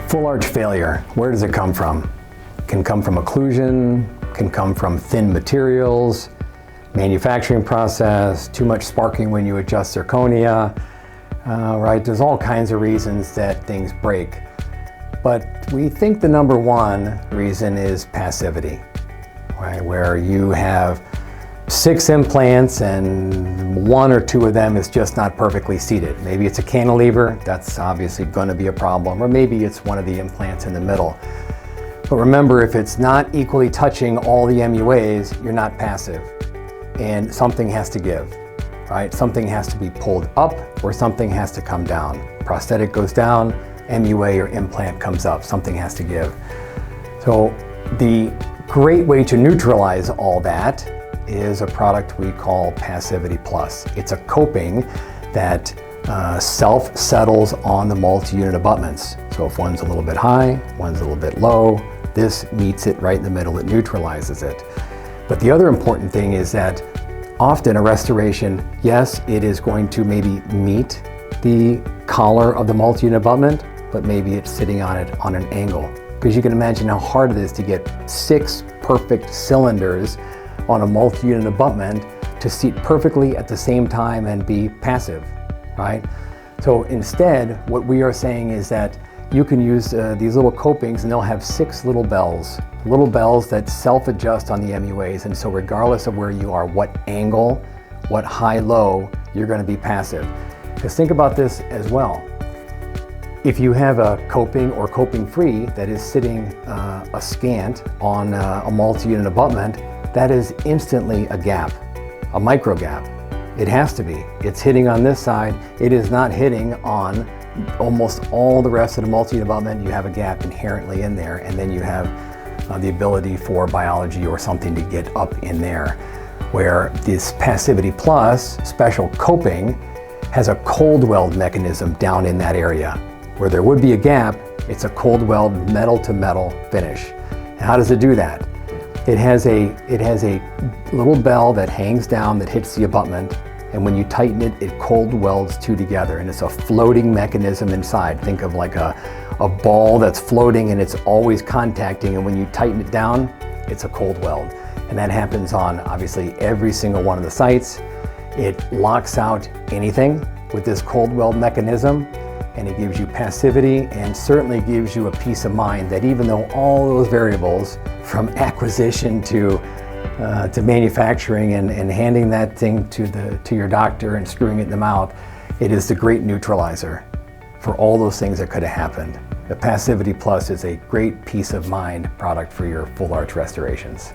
Full arch failure, where does it come from? It can come from occlusion, can come from thin materials, manufacturing process, too much sparking when you adjust zirconia, right? There's all kinds of reasons that things break. But we think the number one reason is passivity, right? Where you have 6 implants and 1 or 2 of them is just not perfectly seated. Maybe it's a cantilever, that's obviously going to be a problem, or maybe it's one of the implants in the middle. But remember, if it's not equally touching all the MUAs, you're not passive, and something has to give, right? Something has to be pulled up or something has to come down. Prosthetic goes down, MUA or implant comes up, something has to give. So the great way to neutralize all that is a product we call Passivity Plus. It's a coping that self-settles on the multi-unit abutments. So if one's a little bit high, one's a little bit low, this meets it right in the middle, it neutralizes it. But the other important thing is that often a restoration, yes, it is going to maybe meet the collar of the multi-unit abutment, but maybe it's sitting on it on an angle. Because you can imagine how hard it is to get 6 perfect cylinders on a multi-unit abutment to seat perfectly at the same time and be passive, right? So instead, what we are saying is that you can use these little copings, and they'll have 6 little bells that self-adjust on the MUAs, and so regardless of where you are, what angle, what high-low, you're going to be passive. Because think about this as well. If you have a coping or coping-free that is sitting askant on a multi-unit abutment, that is instantly a gap, a micro gap. It has to be. It's hitting on this side. It is not hitting on almost all the rest of the multi-unit abutment. You have a gap inherently in there, and then you have the ability for biology or something to get up in there. Where this Passivity Plus special coping has a cold weld mechanism down in that area. Where there would be a gap, it's a cold weld metal to metal finish. And how does it do that? It has a little bell that hangs down that hits the abutment, and when you tighten it, it cold welds 2 together, and it's a floating mechanism inside. Think of like a ball that's floating and it's always contacting, and when you tighten it down, it's a cold weld. And that happens on obviously every single one of the sites. It locks out anything with this cold weld mechanism, and it gives you passivity and certainly gives you a peace of mind that even though all those variables from acquisition to manufacturing and handing that thing to your doctor and screwing it in the mouth, it is the great neutralizer for all those things that could have happened. The Passivity Plus is a great peace of mind product for your full arch restorations.